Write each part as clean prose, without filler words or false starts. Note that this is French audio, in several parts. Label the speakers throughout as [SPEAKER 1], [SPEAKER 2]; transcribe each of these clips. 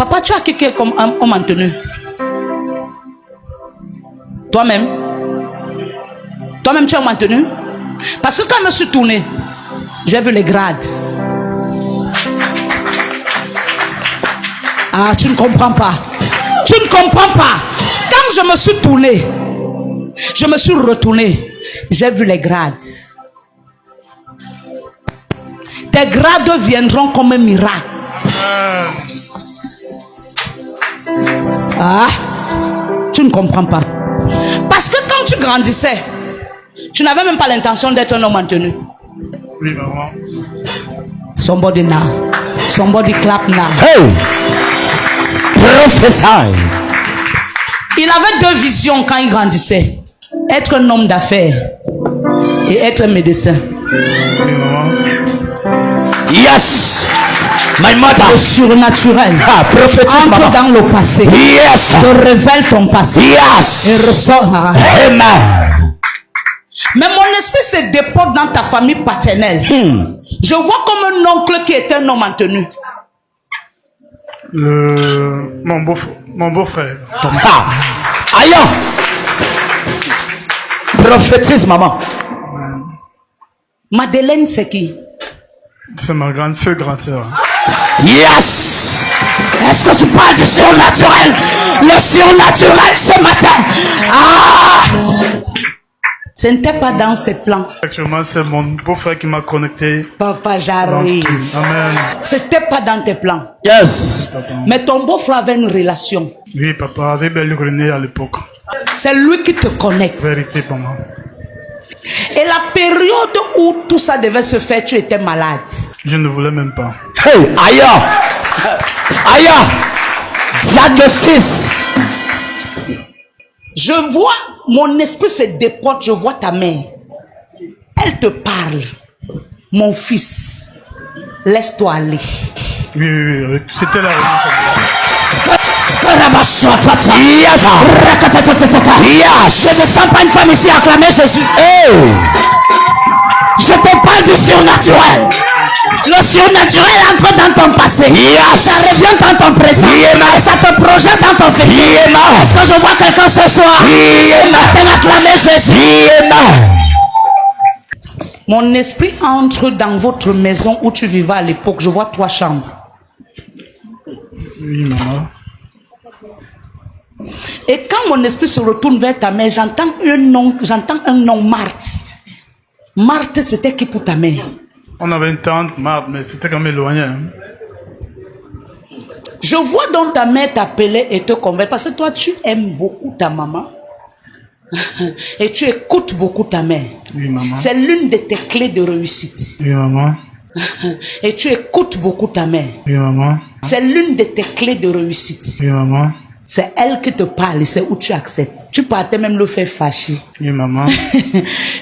[SPEAKER 1] Papa, tu as quelqu'un comme homme en tenue? Toi-même? Toi-même, tu as homme en tenue? Parce que quand je me suis tourné, j'ai vu les grades. Ah, tu ne comprends pas. Tu ne comprends pas. Quand je me suis tourné, je me suis retourné, j'ai vu les grades. Tes grades viendront comme un miracle. Ah, tu ne comprends pas. Parce que quand tu grandissais, tu n'avais même pas l'intention d'être un homme en tenue.
[SPEAKER 2] Oui, maman.
[SPEAKER 1] Somebody now. Somebody clap now.
[SPEAKER 3] Hey! Prophesy.
[SPEAKER 1] Il avait deux visions quand il grandissait. Être un homme d'affaires et être un médecin.
[SPEAKER 2] Oui, maman.
[SPEAKER 3] Yes! My mother.
[SPEAKER 1] Le surnaturel.
[SPEAKER 3] Ah, prophétique,
[SPEAKER 1] entre
[SPEAKER 3] maman.
[SPEAKER 1] dans le passé.
[SPEAKER 3] Yes!
[SPEAKER 1] Te révèle ton passé.
[SPEAKER 3] Yes!
[SPEAKER 1] Et ressort.
[SPEAKER 3] Amen.
[SPEAKER 1] Mais mon esprit se déporte dans ta famille paternelle. Je vois comme un oncle qui est un homme en tenue.
[SPEAKER 2] Mon beau-frère.
[SPEAKER 3] Ah. Aïe! Prophétise, maman.
[SPEAKER 1] Madeleine, c'est qui?
[SPEAKER 2] C'est ma grande sœur.
[SPEAKER 3] Yes! Est-ce que tu parles du surnaturel? Le surnaturel ce matin. Ah!
[SPEAKER 1] Ce n'était pas dans ses plans.
[SPEAKER 2] Actuellement, c'est mon beau-frère qui m'a connecté.
[SPEAKER 1] Papa, j'arrive.
[SPEAKER 2] Amen.
[SPEAKER 1] C'était pas dans tes plans.
[SPEAKER 3] Yes!
[SPEAKER 1] Mais ton beau-frère avait une relation.
[SPEAKER 2] Oui, papa, avec Belle René à l'époque.
[SPEAKER 1] C'est lui qui te connecte.
[SPEAKER 2] Vérité, maman.
[SPEAKER 1] Et la période où tout ça devait se faire, tu étais malade.
[SPEAKER 2] Je ne voulais même pas.
[SPEAKER 3] Hey! Aïe! Aïe! Diagnostic!
[SPEAKER 1] Je vois, mon esprit se déporte, je vois ta mère. Elle te parle. Mon fils, laisse-toi aller.
[SPEAKER 2] Oui. C'était la raison.
[SPEAKER 3] Je ne sens pas une femme ici acclamer Jésus. Hey! Je te parle du surnaturel. Le surnaturel entre dans ton passé. Ça revient dans ton présent. Et ça te projette dans ton futur. Est-ce que je vois quelqu'un ce soir? Ce matin acclamer Jésus.
[SPEAKER 1] Mon esprit entre dans votre maison où tu vivais à l'époque. Je vois 3 chambres.
[SPEAKER 2] Oui, maman.
[SPEAKER 1] Et quand mon esprit se retourne vers ta mère, j'entends un nom, Marthe. Marthe, c'était qui pour ta mère?
[SPEAKER 2] On avait une tante, Marthe, mais c'était quand même éloigné. Hein.
[SPEAKER 1] Je vois donc ta mère t'appeler et te convaincre. Parce que toi, tu aimes beaucoup ta maman. Et tu écoutes beaucoup ta mère.
[SPEAKER 2] Oui, maman.
[SPEAKER 1] C'est l'une de tes clés de réussite.
[SPEAKER 2] Oui, maman.
[SPEAKER 1] Et tu écoutes beaucoup ta mère.
[SPEAKER 2] Oui, maman.
[SPEAKER 1] C'est l'une de tes clés de réussite.
[SPEAKER 2] Oui, maman.
[SPEAKER 1] C'est elle qui te parle et c'est où tu acceptes. Tu partais même le faire fâcher.
[SPEAKER 2] Oui, maman.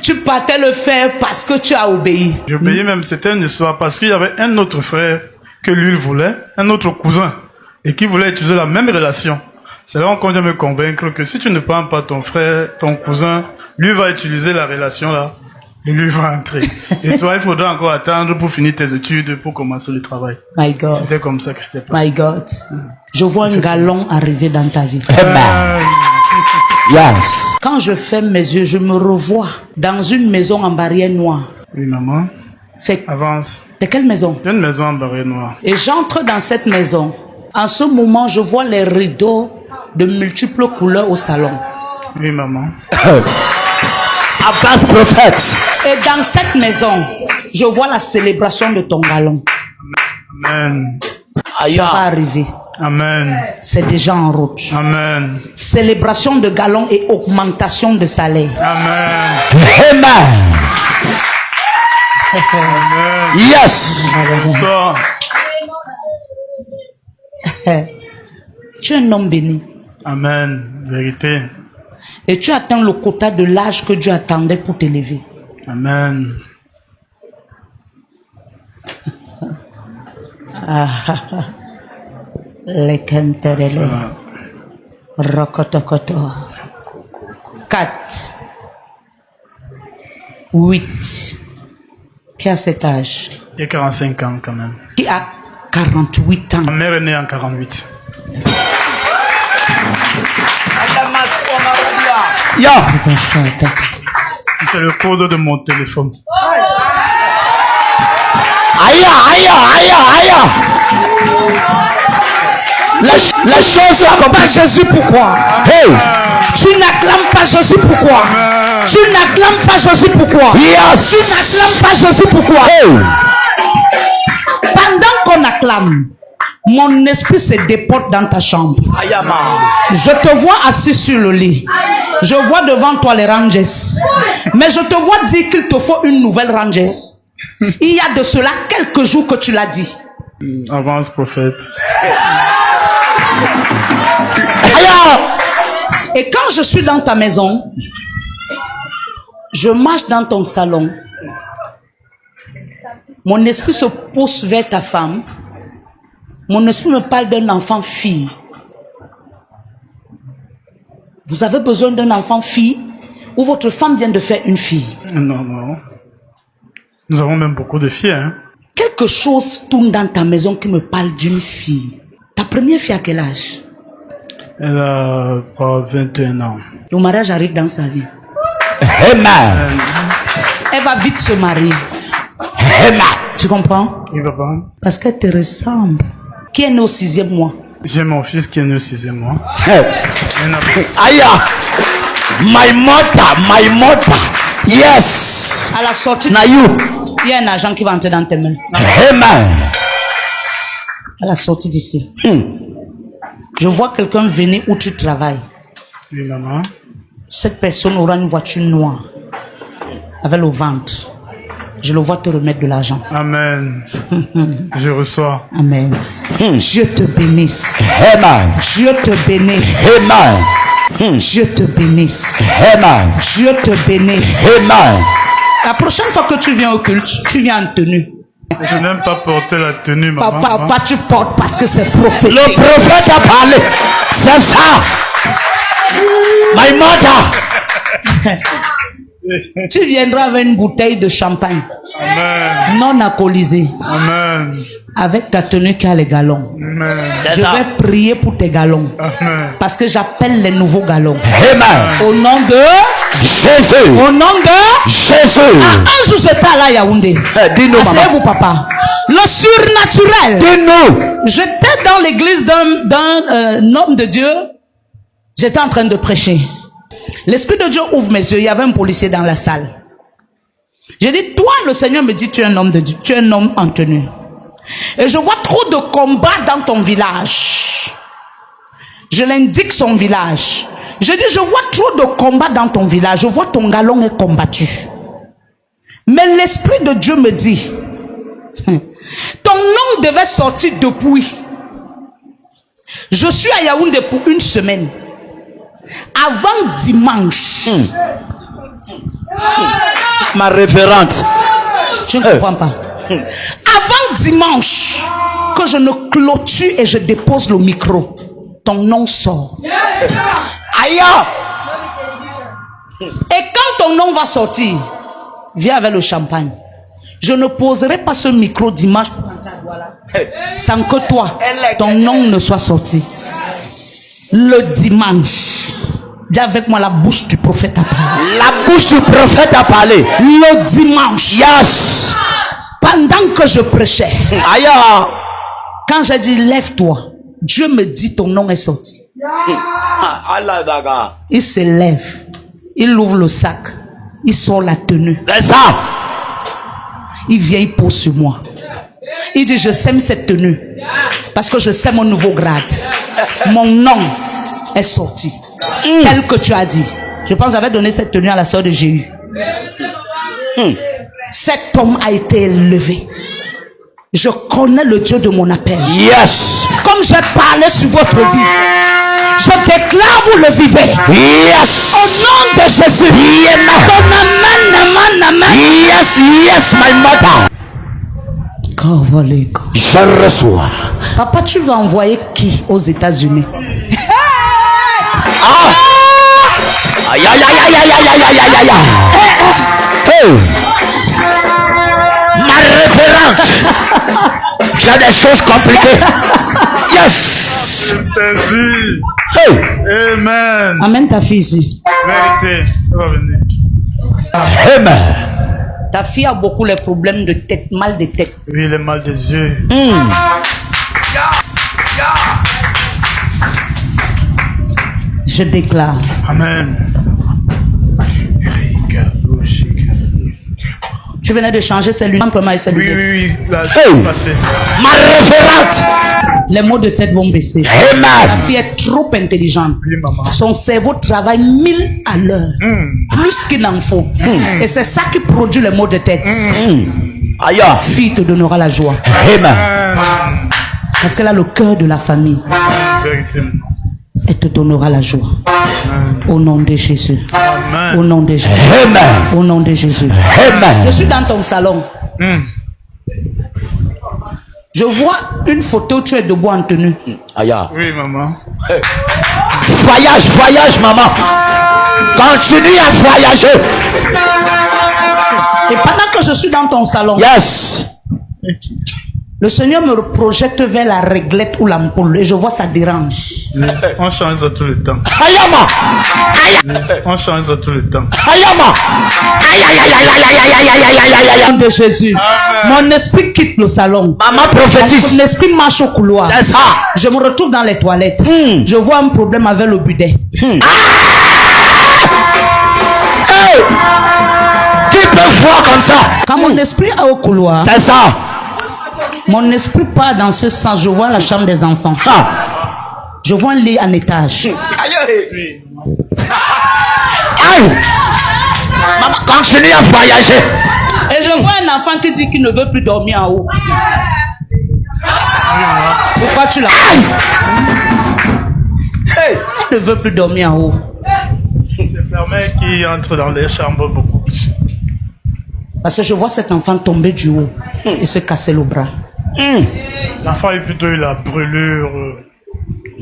[SPEAKER 1] Tu partais le faire parce que tu as obéi.
[SPEAKER 2] J'obéis même, c'était une histoire parce qu'il y avait un autre frère que lui il voulait, un autre cousin, et qui voulait utiliser la même relation. C'est là qu'on vient me convaincre que si tu ne prends pas ton frère, ton cousin, lui va utiliser la relation là, et lui va entrer. Et toi, il faudra encore attendre pour finir tes études, pour commencer le travail.
[SPEAKER 1] My God.
[SPEAKER 2] C'était comme ça que c'était passé.
[SPEAKER 1] My God. Je vois un galon arriver dans ta vie.
[SPEAKER 3] Yes.
[SPEAKER 1] Quand je ferme mes yeux, je me revois dans une maison en barrière noire.
[SPEAKER 2] Oui, maman.
[SPEAKER 1] C'est
[SPEAKER 2] Avance.
[SPEAKER 1] quelle maison?
[SPEAKER 2] Une maison en barrière noire.
[SPEAKER 1] Et j'entre dans cette maison. En ce moment, je vois les rideaux de multiples couleurs au salon.
[SPEAKER 2] Oui, maman.
[SPEAKER 3] Avance, prophète.
[SPEAKER 1] Et dans cette maison, je vois la célébration de ton galon.
[SPEAKER 2] Amen.
[SPEAKER 1] Ça va arriver.
[SPEAKER 2] Amen.
[SPEAKER 1] C'est déjà en route.
[SPEAKER 2] Amen.
[SPEAKER 1] Célébration de galon et augmentation de salaire.
[SPEAKER 2] Amen.
[SPEAKER 3] Amen.
[SPEAKER 2] Amen.
[SPEAKER 3] Yes.
[SPEAKER 2] Bonsoir.
[SPEAKER 1] Tu es un homme béni.
[SPEAKER 2] Amen. Vérité.
[SPEAKER 1] Et tu atteins le quota de l'âge que Dieu attendait pour t'élever.
[SPEAKER 2] Amen.
[SPEAKER 1] Les kenterele. Rokotokoto. 4. 8. Qui a cet âge?
[SPEAKER 2] Il y a 45 ans quand même.
[SPEAKER 1] Qui a 48 ans.
[SPEAKER 2] Ma mère est née en 48.
[SPEAKER 3] Yo.
[SPEAKER 2] C'est le code de mon téléphone.
[SPEAKER 3] Aïe, aïe, aïe, aïe. La chose
[SPEAKER 1] Pas Jésus, pourquoi?
[SPEAKER 3] Hey.
[SPEAKER 1] Tu n'acclames pas Jésus, pourquoi? Tu n'acclames pas Jésus, pourquoi?
[SPEAKER 3] Yes.
[SPEAKER 1] Tu n'acclames pas Jésus, pourquoi?
[SPEAKER 3] Hey.
[SPEAKER 1] Pendant qu'on acclame, mon esprit se déporte dans ta chambre. Je te vois assis sur le lit. Je vois devant toi les Rangers. Mais je te vois dire qu'il te faut une nouvelle Rangers. Il y a de cela quelques jours que tu l'as dit.
[SPEAKER 2] Avance, prophète.
[SPEAKER 1] Et quand je suis dans ta maison, je marche dans ton salon. Mon esprit se pousse vers ta femme. Mon esprit me parle d'un enfant-fille. Vous avez besoin d'un enfant-fille ou votre femme vient de faire une fille?
[SPEAKER 2] Non, non. Nous avons même beaucoup de filles, hein.
[SPEAKER 1] Quelque chose tourne dans ta maison qui me parle d'une fille. Ta première fille à quel âge?
[SPEAKER 2] Elle a 21 ans.
[SPEAKER 1] Le mariage arrive dans sa vie.
[SPEAKER 3] Amen.
[SPEAKER 1] Elle va vite se marier.
[SPEAKER 3] Amen.
[SPEAKER 1] Tu comprends?
[SPEAKER 2] Oui, papa.
[SPEAKER 1] Parce qu'elle te ressemble. Qui est né au 6e mois?
[SPEAKER 2] J'ai mon fils qui est né au 6e mois.
[SPEAKER 3] Hey. Aïe. My mother. Yes.
[SPEAKER 1] À la sortie,
[SPEAKER 3] Na you.
[SPEAKER 1] il y a un agent qui va entrer dans tes mains.
[SPEAKER 3] Amen.
[SPEAKER 1] À la sortie d'ici. Je vois quelqu'un venir où tu travailles.
[SPEAKER 2] Oui, maman.
[SPEAKER 1] Cette personne aura une voiture noire avec le ventre. Je le vois te remettre de l'argent.
[SPEAKER 2] Amen. Je reçois.
[SPEAKER 1] Amen. Dieu te bénisse.
[SPEAKER 3] Amen.
[SPEAKER 1] Dieu te bénisse.
[SPEAKER 3] Amen.
[SPEAKER 1] Dieu te bénisse.
[SPEAKER 3] Amen.
[SPEAKER 1] Dieu te bénisse.
[SPEAKER 3] Amen.
[SPEAKER 1] La prochaine fois que tu viens au culte, tu viens en tenue.
[SPEAKER 2] Je n'aime pas porter la tenue, maman.
[SPEAKER 1] Papa, tu portes parce que c'est prophétique.
[SPEAKER 3] Le prophète a parlé. C'est ça. My mother.
[SPEAKER 1] Tu viendras avec une bouteille de champagne.
[SPEAKER 2] Amen.
[SPEAKER 1] Non alcoolisée.
[SPEAKER 2] Amen.
[SPEAKER 1] Avec ta tenue qui a les galons.
[SPEAKER 2] Amen.
[SPEAKER 3] C'est
[SPEAKER 1] Je
[SPEAKER 3] ça.
[SPEAKER 1] vais prier pour tes galons.
[SPEAKER 2] Amen.
[SPEAKER 1] Parce que j'appelle les nouveaux galons.
[SPEAKER 3] Amen.
[SPEAKER 1] Au nom de...
[SPEAKER 3] Jésus.
[SPEAKER 1] Au nom de...
[SPEAKER 3] Jésus.
[SPEAKER 1] Un jour j'étais à la Yaoundé.
[SPEAKER 3] Dis-nous, maman.
[SPEAKER 1] Asseyez-vous, papa. Le surnaturel.
[SPEAKER 3] Dis-nous.
[SPEAKER 1] J'étais dans l'église d'un homme de Dieu. J'étais en train de prêcher. L'Esprit de Dieu ouvre mes yeux. Il y avait un policier dans la salle. J'ai dit, toi, le Seigneur me dit, tu es un homme de Dieu. Tu es un homme en tenue. Et je vois trop de combats dans ton village. Je l'indique son village. Je dis, je vois trop de combats dans ton village. Je vois ton galon est combattu. Mais l'Esprit de Dieu me dit, ton nom devait sortir depuis. Je suis à Yaoundé pour une semaine. Avant dimanche.
[SPEAKER 3] Ma référente.
[SPEAKER 1] Je ne comprends pas. Avant dimanche, que je ne clôture et je dépose le micro, ton nom sort.
[SPEAKER 3] Aïe.
[SPEAKER 1] Et quand ton nom va sortir, viens avec le champagne. Je ne poserai pas ce micro dimanche pour rentrer à Douala sans que toi, ton nom ne soit sorti. Le dimanche, dis avec moi, la bouche du prophète a parlé.
[SPEAKER 3] La bouche du prophète a parlé.
[SPEAKER 1] Le dimanche,
[SPEAKER 3] Yes.
[SPEAKER 1] pendant que je prêchais,
[SPEAKER 3] Aïe.
[SPEAKER 1] quand j'ai dit lève-toi, Dieu me dit ton nom est sorti.
[SPEAKER 3] Allah daga.
[SPEAKER 1] Il se lève, il ouvre le sac, il sort la tenue,
[SPEAKER 3] C'est ça.
[SPEAKER 1] il vient, il pose sur moi. Il dit, je sème cette tenue parce que je sème mon nouveau grade. Mon nom est sorti. Tel que tu as dit. Je pense que j'avais donné cette tenue à la sœur de Jéhu. Cet homme a été élevé. Je connais le Dieu de mon appel.
[SPEAKER 3] Yes.
[SPEAKER 1] Comme j'ai parlé sur votre vie, je déclare, vous le vivez.
[SPEAKER 3] Yes.
[SPEAKER 1] Au nom de Jésus. Ton amen.
[SPEAKER 3] Yes, yes, my mother. Je reçois.
[SPEAKER 1] Papa, tu vas envoyer qui aux États-Unis?
[SPEAKER 3] Ah. Aïe, aïe, aïe, aïe, aïe, aïe, aïe, aïe, aïe. Hey. Ma référente. Il y a des choses compliquées. Yes.
[SPEAKER 2] Saisi.
[SPEAKER 3] Hey.
[SPEAKER 2] Amen.
[SPEAKER 1] Amène ta fille ici.
[SPEAKER 2] Vérité. Ça va venir.
[SPEAKER 3] Amen.
[SPEAKER 1] Ta fille a beaucoup les problèmes de tête, mal de tête.
[SPEAKER 2] Oui, le mal des yeux.
[SPEAKER 1] Je déclare.
[SPEAKER 2] Amen.
[SPEAKER 1] Tu venais de changer ces lunettes.
[SPEAKER 2] Oui. Là,
[SPEAKER 3] Hey.
[SPEAKER 2] passé.
[SPEAKER 3] Ma référente.
[SPEAKER 1] Les maux de tête vont baisser. La
[SPEAKER 3] Amen.
[SPEAKER 1] fille est trop intelligente.
[SPEAKER 2] Oui, maman.
[SPEAKER 1] Son cerveau travaille 1000 à l'heure. Plus qu'il en faut. Et c'est ça qui produit les maux de tête.
[SPEAKER 3] Aïe.
[SPEAKER 1] Fille te donnera la joie.
[SPEAKER 3] Amen.
[SPEAKER 1] Parce qu'elle a le cœur de la famille.
[SPEAKER 2] Vérité.
[SPEAKER 1] Elle te donnera la joie. Au nom de Jésus.
[SPEAKER 2] Amen.
[SPEAKER 1] Au nom de Jésus.
[SPEAKER 3] Amen.
[SPEAKER 1] Au nom de Jésus. Je
[SPEAKER 3] Amen.
[SPEAKER 1] suis dans ton salon. Je vois une photo où tu es debout en tenue.
[SPEAKER 3] Aïe.
[SPEAKER 2] Oui, maman.
[SPEAKER 3] Voyage, maman. Continue à voyager.
[SPEAKER 1] Et pendant que je suis dans ton salon,
[SPEAKER 3] Yes.
[SPEAKER 1] le Seigneur me projette vers la réglette ou l'ampoule et je vois ça dérange.
[SPEAKER 2] On change ça tout le temps.
[SPEAKER 3] Ayama.
[SPEAKER 2] On change ça tout le temps.
[SPEAKER 3] Ayama. Aïe, aïe, aïe, aïe, aïe, aïe, aïe, aïe, aïe, aïe, aïe,
[SPEAKER 1] Au
[SPEAKER 3] aïe.
[SPEAKER 1] nom de Jésus.
[SPEAKER 2] Amen.
[SPEAKER 1] Mon esprit quitte le salon.
[SPEAKER 3] Maman prophétise.
[SPEAKER 1] Mon esprit marche au couloir.
[SPEAKER 3] C'est ça.
[SPEAKER 1] Je me retrouve dans les toilettes. Je vois un problème avec le bidet.
[SPEAKER 3] Hey. Qui peut voir comme ça?
[SPEAKER 1] Quand mon esprit est au couloir,
[SPEAKER 3] C'est ça.
[SPEAKER 1] mon esprit part dans ce sens. Je vois la chambre des enfants.
[SPEAKER 3] Ah.
[SPEAKER 1] Je vois un lit en étage.
[SPEAKER 3] Aïe. Maman, continue à voyager.
[SPEAKER 1] Et je vois un enfant qui dit qu'il ne veut plus dormir en haut. Pourquoi tu l'as? Il ne veut plus dormir en haut.
[SPEAKER 2] C'est la mère qui entre dans les chambres beaucoup plus.
[SPEAKER 1] Parce que je vois cet enfant tomber du haut et se casser le bras.
[SPEAKER 2] L'enfant est plutôt eu la brûlure.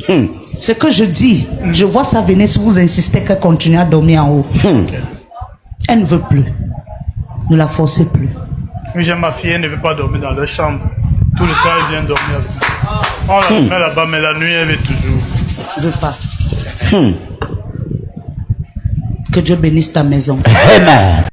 [SPEAKER 1] Ce que je dis, je vois ça venir si vous insistez qu'elle continue à dormir en haut. Elle ne veut plus. Ne la forcez plus.
[SPEAKER 2] Oui, j'ai ma fille, elle ne veut pas dormir dans leur chambre. Tout le temps, elle vient dormir avec moi. On la met là-bas, mais la nuit, elle est toujours.
[SPEAKER 1] Je ne veux pas. Que Dieu bénisse ta maison.
[SPEAKER 3] Amen.